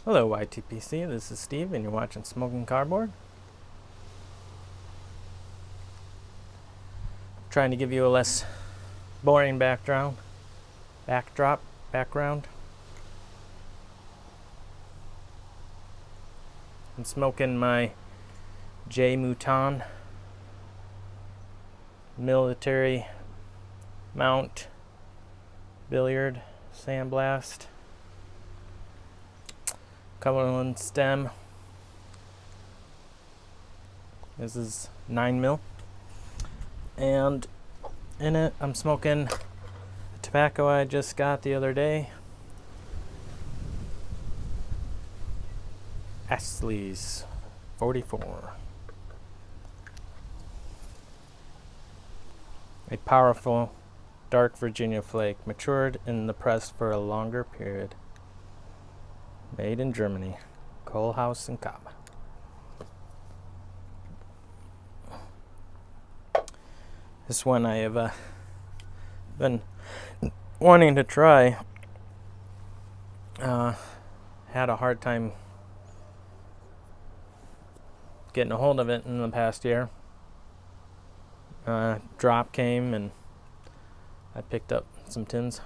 Hello YTPC, this is Steve and you're watching Smoking Cardboard. Trying to give you a less boring background. I'm smoking my J Mouton military mount billiard sandblast. Cumberland stem. This is 9mm. And in it, I'm smoking the tobacco I just got the other day. Astleys 44. A powerful dark Virginia flake, matured in the press for a longer period. Made in Germany, Kohlhaas and Cobb. This one I have been wanting to try. Had a hard time getting a hold of it in the past year. Drop came and I picked up some tins.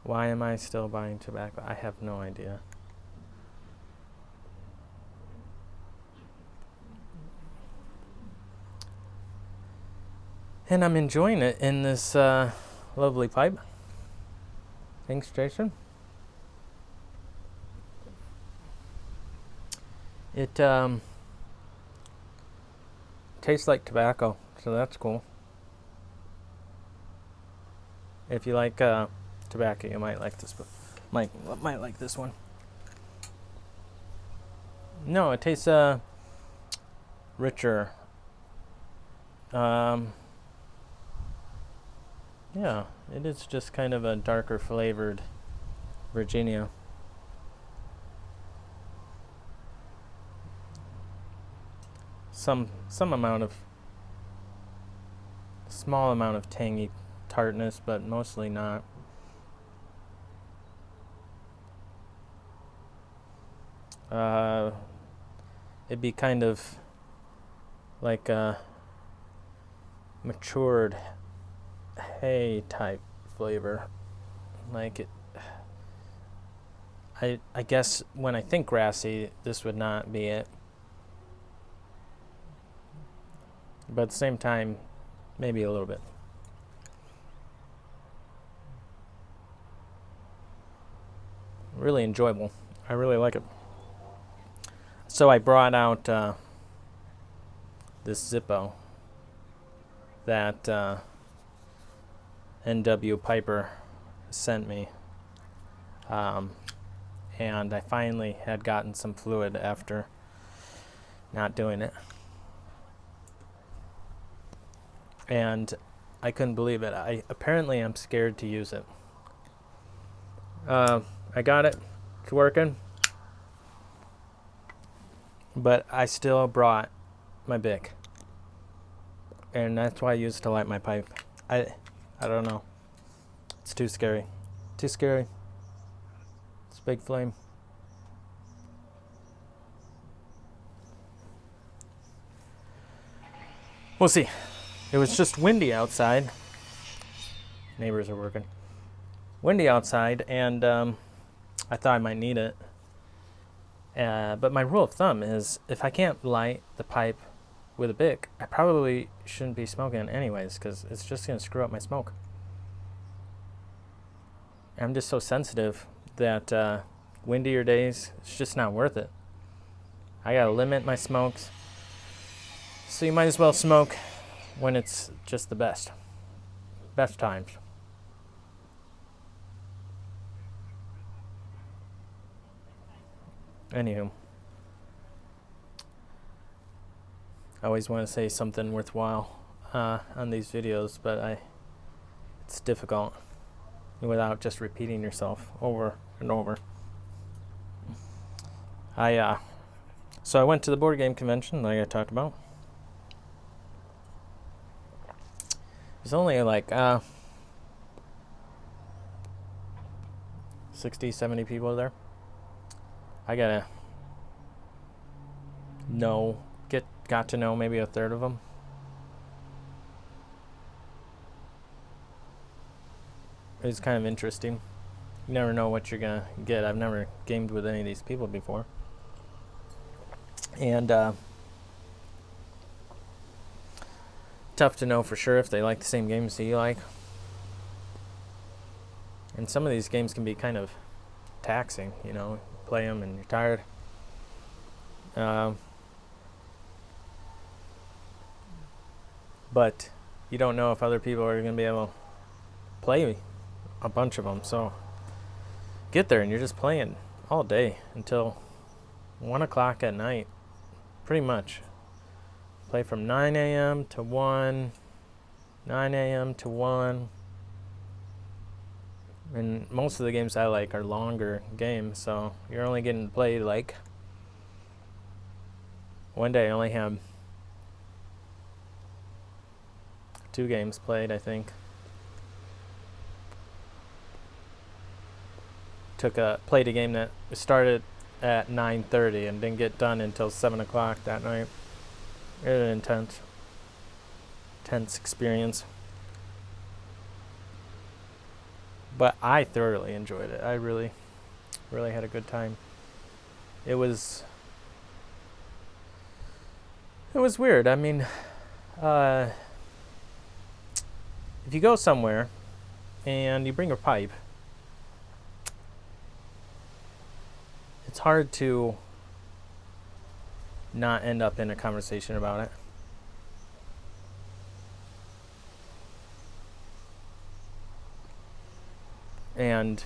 Why am I still buying tobacco? I have no idea. And I'm enjoying it in this lovely pipe. Thanks, Jason. It tastes like tobacco, so that's cool. If you like tobacco, you might like this, but might like this one. No, it tastes richer. Yeah, it is just kind of a darker flavored Virginia. Some amount of small amount of tangy tartness, but mostly not. It'd be kind of like a matured hay type flavor. Like it, I guess when I think grassy, this would not be it. But at the same time, maybe a little bit. Really enjoyable. I really like it. So I brought out this Zippo that N.W. Piper sent me. And I finally had gotten some fluid after not doing it. And I couldn't believe it. Apparently I'm scared to use it. I got it. It's working. But I still brought my Bic. And that's why I used to light my pipe. I don't know. It's too scary. Too scary. It's a big flame. We'll see. It was just windy outside. Neighbors are working. Windy outside, and I thought I might need it. But my rule of thumb is if I can't light the pipe with a Bic, I probably shouldn't be smoking it anyways, because it's just going to screw up my smoke. I'm just so sensitive that windier days, it's just not worth it. I got to limit my smokes. So you might as well smoke when it's just the best times. Anywho, I always want to say something worthwhile on these videos, but it's difficult without just repeating yourself over and over. So I went to the board game convention like I talked about. It was only like 60, 70 people there. I got to know maybe a third of them. It was kind of interesting. You never know what you're gonna get. I've never gamed with any of these people before. And tough to know for sure if they like the same games that you like. And some of these games can be kind of taxing, you know. Play them and you're tired. But you don't know if other people are going to be able to play a bunch of them. So get there and you're just playing all day until 1 o'clock at night, pretty much. Play from 9 a.m. to 1, 9 a.m. to 1. And most of the games I like are longer games, so you're only getting to play like... One day I only had 2 games played, I think. Played a game that started at 9:30 and didn't get done until 7 o'clock that night. It was an intense experience. But I thoroughly enjoyed it. I really, really had a good time. It was weird. I mean, if you go somewhere and you bring a pipe, it's hard to not end up in a conversation about it. And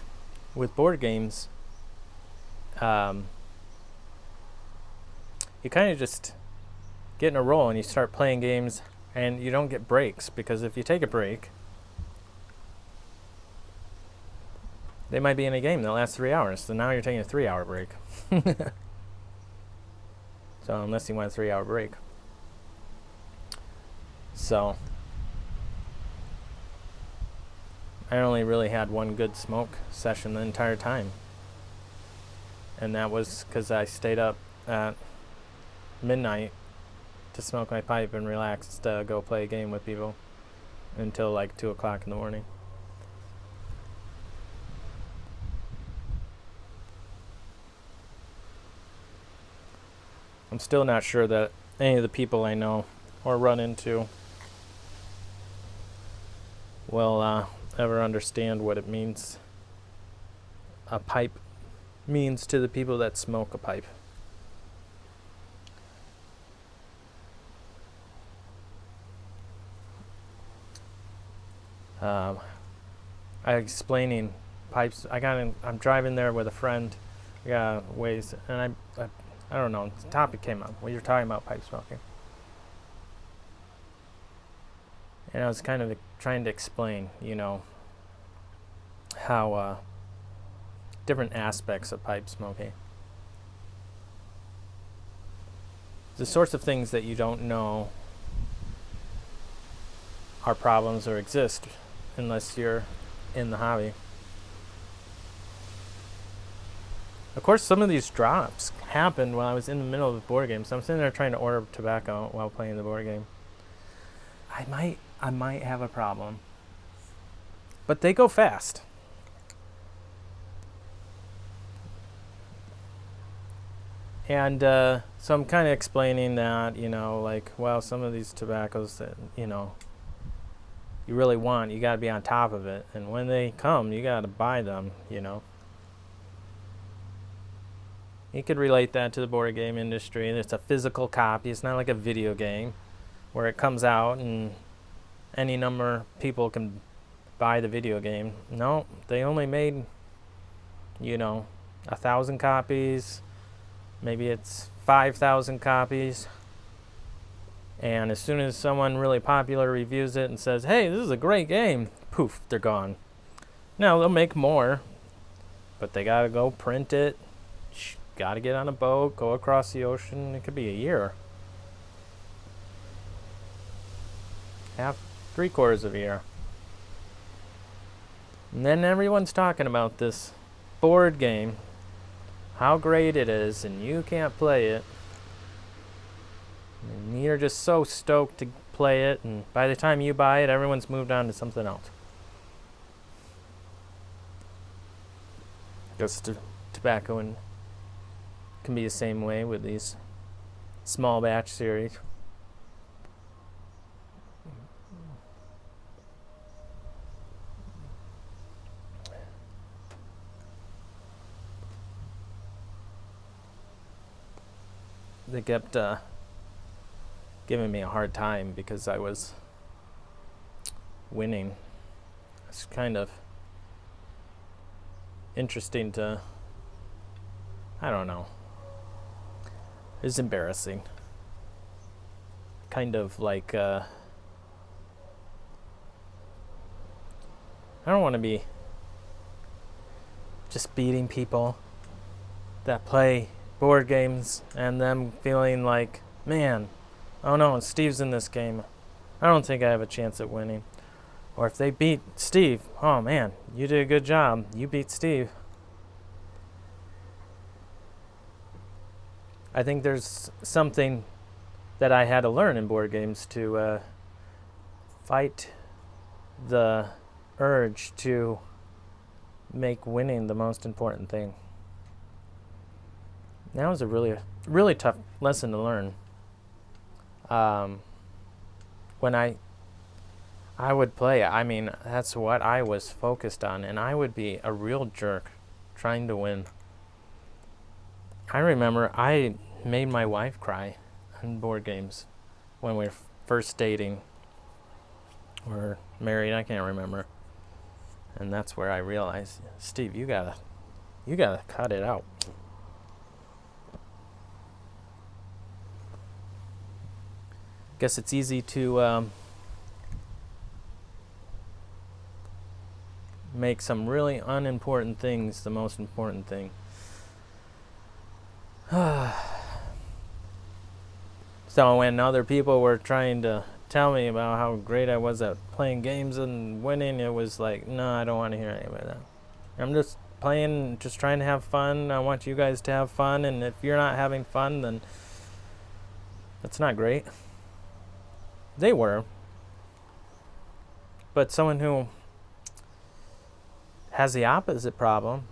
with board games, you kind of just get in a roll and you start playing games and you don't get breaks, because if you take a break, they might be in a game that lasts 3 hours, so now you're taking a 3-hour break. So unless you want a 3-hour break. So I only really had one good smoke session the entire time. And that was because I stayed up at midnight to smoke my pipe and relax to go play a game with people until like 2 o'clock in the morning. I'm still not sure that any of the people I know or run into will ever understand what it means, a pipe means to the people that smoke a pipe. I explaining pipes. I'm driving there with a friend. I got ways, and I don't know. The topic came up. We were talking about pipe smoking, and I was kind of trying to explain, you know, how different aspects of pipe smoking. The sorts of things that you don't know are problems or exist unless you're in the hobby. Of course, some of these drops happened while I was in the middle of the board game. So I'm sitting there trying to order tobacco while playing the board game. I might have a problem. But they go fast. And so I'm kind of explaining that, you know, like, well, some of these tobaccos that, you know, you really want, you got to be on top of it. And when they come, you got to buy them, you know. You could relate that to the board game industry. It's a physical copy. It's not like a video game where it comes out and any number of people can buy the video game. No, they only made, you know, 1,000 copies. Maybe it's 5,000 copies. And as soon as someone really popular reviews it and says, hey, this is a great game, poof, they're gone. Now, they'll make more, but they got to go print it. Got to get on a boat, go across the ocean. It could be a year. Three-quarters of a year. And then everyone's talking about this board game, how great it is, and you can't play it. And you're just so stoked to play it, and by the time you buy it, everyone's moved on to something else. Just tobacco and can be the same way with these small batch series. They kept giving me a hard time because I was winning. It's kind of interesting to, I don't know. It's embarrassing. Kind of like, I don't want to be just beating people that play board games and them feeling like, man, oh no, Steve's in this game. I don't think I have a chance at winning. Or if they beat Steve, oh man, you did a good job. You beat Steve. I think there's something that I had to learn in board games to fight the urge to make winning the most important thing. That was a really tough lesson to learn. When I would play, I mean, that's what I was focused on, and I would be a real jerk trying to win. I remember I made my wife cry on board games when we were first dating or married, I can't remember. And that's where I realized, Steve, you gotta cut it out. Guess it's easy to make some really unimportant things the most important thing. So when other people were trying to tell me about how great I was at playing games and winning, it was like, no, I don't want to hear any of that. I'm just playing, just trying to have fun. I want you guys to have fun, and if you're not having fun, then that's not great. They were. But someone who has the opposite problem,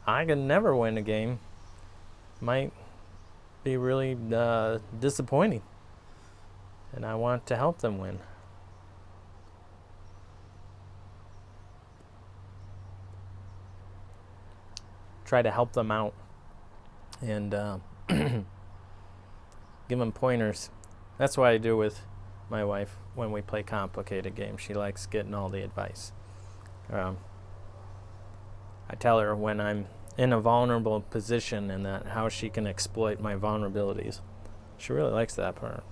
I could never win a game, might be really disappointing. And I want to help them win. Try to help them out and give them pointers. That's what I do with my wife when we play complicated games. She likes getting all the advice. I tell her when I'm in a vulnerable position and that how she can exploit my vulnerabilities. She really likes that part.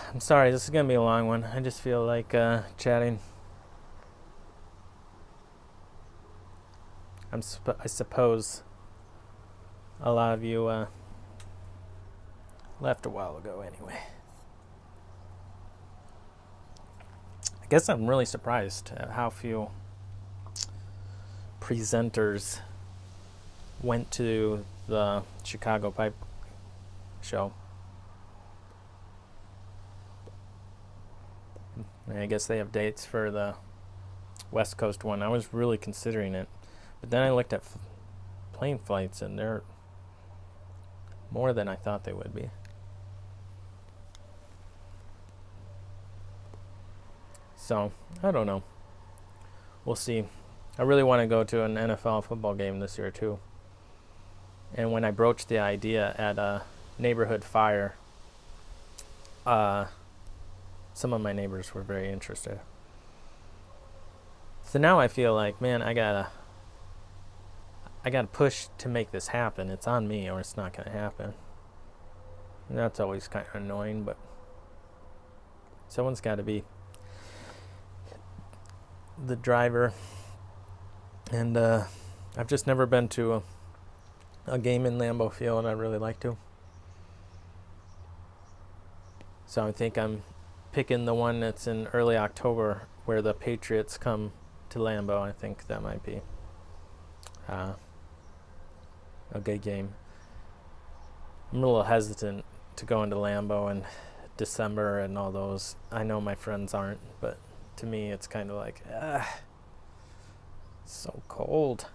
I'm sorry, this is going to be a long one. I just feel like chatting. I suppose a lot of you left a while ago anyway. I guess I'm really surprised at how few presenters went to the Chicago Pipe show. I guess they have dates for the West Coast one. I was really considering it. But then I looked at plane flights, and they're more than I thought they would be. So, I don't know. We'll see. I really want to go to an NFL football game this year, too. And when I broached the idea at a neighborhood fire, some of my neighbors were very interested. So now I feel like, man, I gotta push to make this happen. It's on me or it's not gonna happen. And that's always kind of annoying, but someone's got to be the driver. And I've just never been to a game in Lambeau Field. I'd really like to. So I think I'm picking the one that's in early October where the Patriots come to Lambeau. I think that might be a good game. I'm a little hesitant to go into Lambeau in December and all those. I know my friends aren't, but to me it's kind of like, so cold.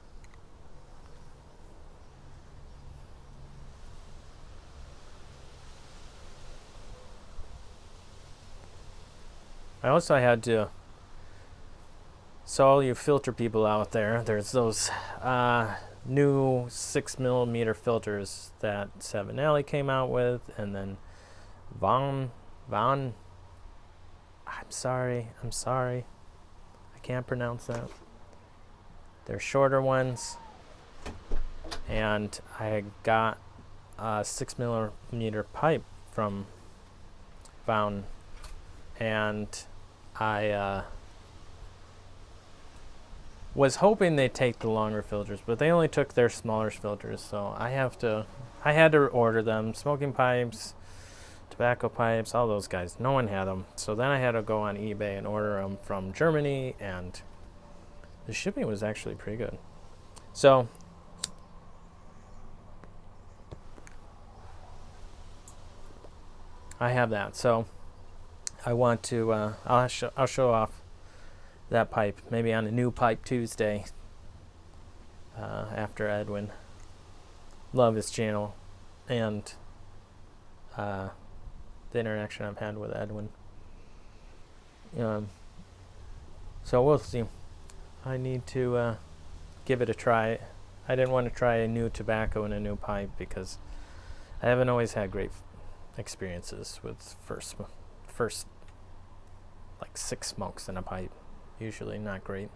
I also had to, so all you filter people out there, there's those new 6mm filters that Savinelli came out with, and then I'm sorry, I can't pronounce that. They're shorter ones, and I got a 6mm pipe from Vaughn, and I was hoping they'd take the longer filters, but they only took their smaller filters, so I had to order them. Smoking pipes, tobacco pipes, all those guys, no one had them. So then I had to go on eBay and order them from Germany, and the shipping was actually pretty good. So I have that. So I want to, I'll show off that pipe, maybe on a new pipe Tuesday after Edwin. Love his channel and the interaction I've had with Edwin. So we'll see. I need to give it a try. I didn't want to try a new tobacco and a new pipe because I haven't always had great experiences with first like 6 smokes in a pipe. Usually not great.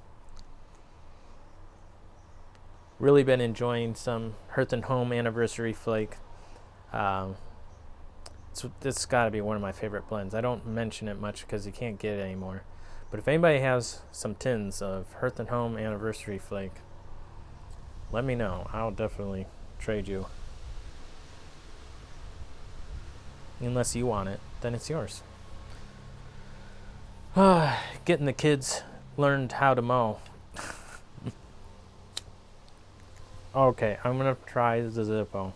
Really been enjoying some Hearth and Home Anniversary Flake. So this has got to be one of my favorite blends. I don't mention it much because you can't get it anymore. But if anybody has some tins of Hearth and Home Anniversary Flake, let me know. I'll definitely trade you. Unless you want it, then it's yours. Getting the kids learned how to mow. Okay, I'm gonna try the Zippo.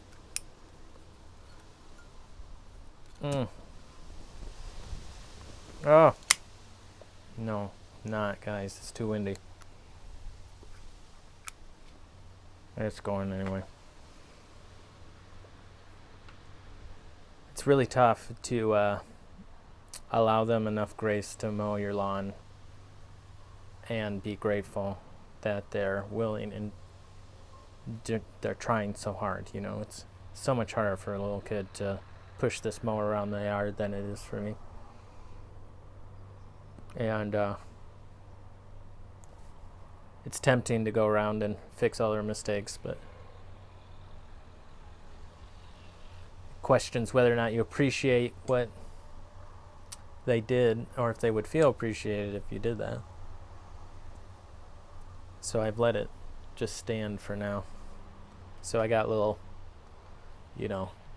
Oh no, not guys. It's too windy. It's going anyway. It's really tough to allow them enough grace to mow your lawn and be grateful that they're willing and they're trying so hard. You know, it's so much harder for a little kid to push this mower around the yard than it is for me. And it's tempting to go around and fix all their mistakes, but questions whether or not you appreciate what they did or if they would feel appreciated if you did that. So I've let it just stand for now. So I got little,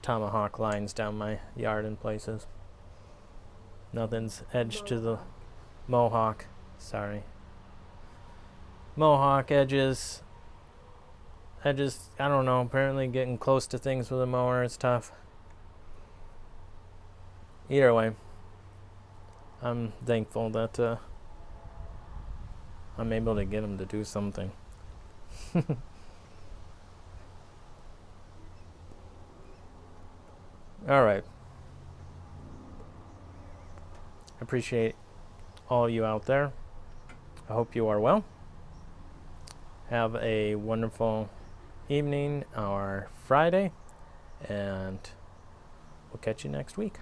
tomahawk lines down my yard in places. Nothing's edged to the mohawk. Sorry. Mohawk edges. I don't know. Apparently getting close to things with a mower is tough. Either way, I'm thankful that I'm able to get them to do something. All right. Appreciate all you out there. I hope you are well. Have a wonderful evening or Friday, and we'll catch you next week.